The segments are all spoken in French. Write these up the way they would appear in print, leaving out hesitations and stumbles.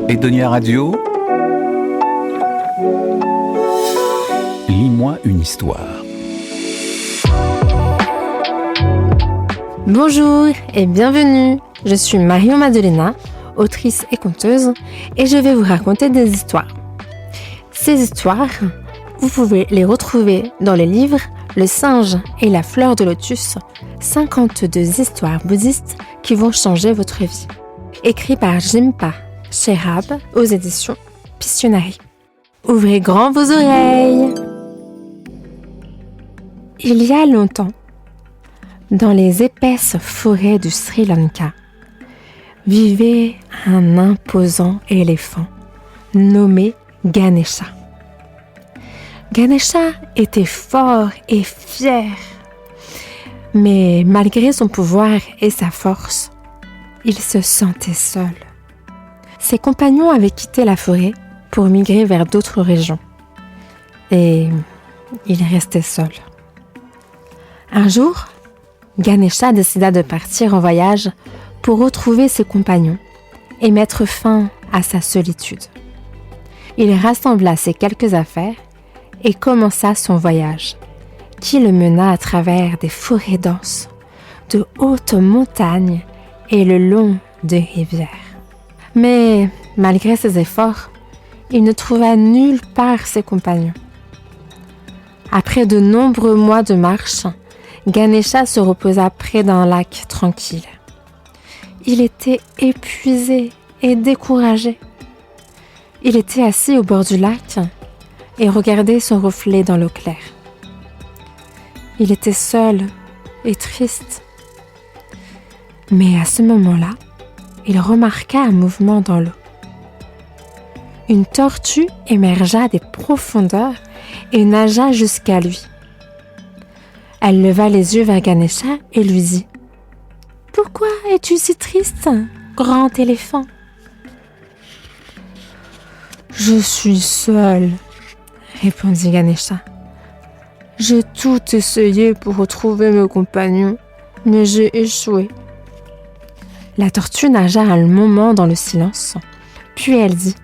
Edonia Radio, lis-moi une histoire. Bonjour et bienvenue, je suis Marion Madelena, autrice et conteuse, et je vais vous raconter des histoires. Ces histoires, vous pouvez les retrouver dans le livre Le singe et la fleur de lotus, 52 histoires bouddhistes qui vont changer votre vie. Écrit par Jimpa Sherab aux éditions Pictionary. Ouvrez grand vos oreilles. Il y a longtemps, dans les épaisses forêts du Sri Lanka, vivait un imposant éléphant nommé Ganesha. Ganesha était fort et fier, mais malgré son pouvoir et sa force, il se sentait seul. Ses compagnons avaient quitté la forêt pour migrer vers d'autres régions, et il restait seul. Un jour, Ganesha décida de partir en voyage pour retrouver ses compagnons et mettre fin à sa solitude. Il rassembla ses quelques affaires et commença son voyage, qui le mena à travers des forêts denses, de hautes montagnes et le long de rivières. Mais malgré ses efforts, il ne trouva nulle part ses compagnons. Après de nombreux mois de marche, Ganesha se reposa près d'un lac tranquille. Il était épuisé et découragé. Il était assis au bord du lac et regardait son reflet dans l'eau claire. Il était seul et triste. Mais à ce moment-là, il remarqua un mouvement dans l'eau. Une tortue émergea des profondeurs et nagea jusqu'à lui. Elle leva les yeux vers Ganesha et lui dit « Pourquoi es-tu si triste, grand éléphant ?»« Je suis seul, » répondit Ganesha. « J'ai tout essayé pour retrouver mes compagnons, mais j'ai échoué. » La tortue nagea un moment dans le silence, puis elle dit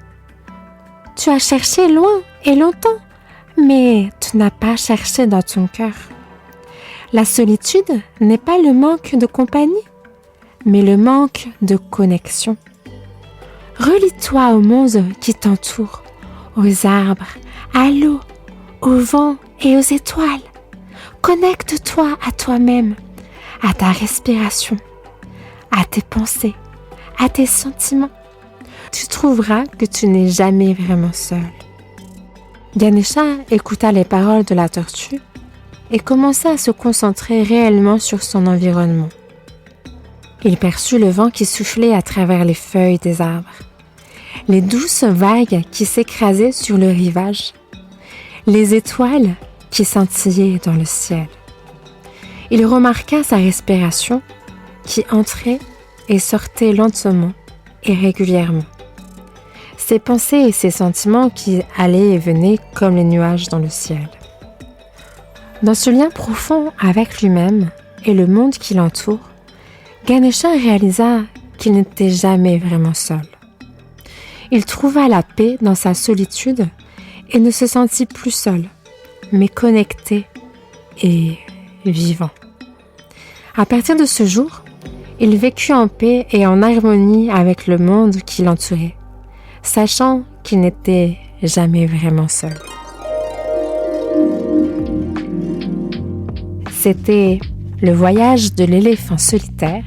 « Tu as cherché loin et longtemps, mais tu n'as pas cherché dans ton cœur. La solitude n'est pas le manque de compagnie, mais le manque de connexion. Relie-toi au monde qui t'entoure, aux arbres, à l'eau, au vent et aux étoiles. Connecte-toi à toi-même, à ta respiration, à tes pensées, à tes sentiments. Tu trouveras que tu n'es jamais vraiment seul. » Ganesha écouta les paroles de la tortue et commença à se concentrer réellement sur son environnement. Il perçut le vent qui soufflait à travers les feuilles des arbres, les douces vagues qui s'écrasaient sur le rivage, les étoiles qui scintillaient dans le ciel. Il remarqua sa respiration qui entrait et sortait lentement et régulièrement. Ses pensées et ses sentiments qui allaient et venaient comme les nuages dans le ciel. Dans ce lien profond avec lui-même et le monde qui l'entoure, Ganesha réalisa qu'il n'était jamais vraiment seul. Il trouva la paix dans sa solitude et ne se sentit plus seul, mais connecté et vivant. À partir de ce jour, il vécut en paix et en harmonie avec le monde qui l'entourait, sachant qu'il n'était jamais vraiment seul. C'était Le voyage de l'éléphant solitaire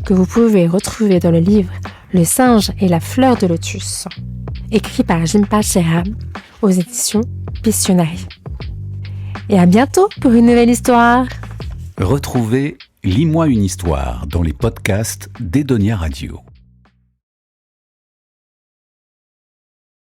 que vous pouvez retrouver dans le livre Le singe et la fleur de lotus, écrit par Jimpa Sherab aux éditions Pictionary. Et à bientôt pour une nouvelle histoire. Retrouvez Lis-moi une histoire dans les podcasts d'Edonia Radio.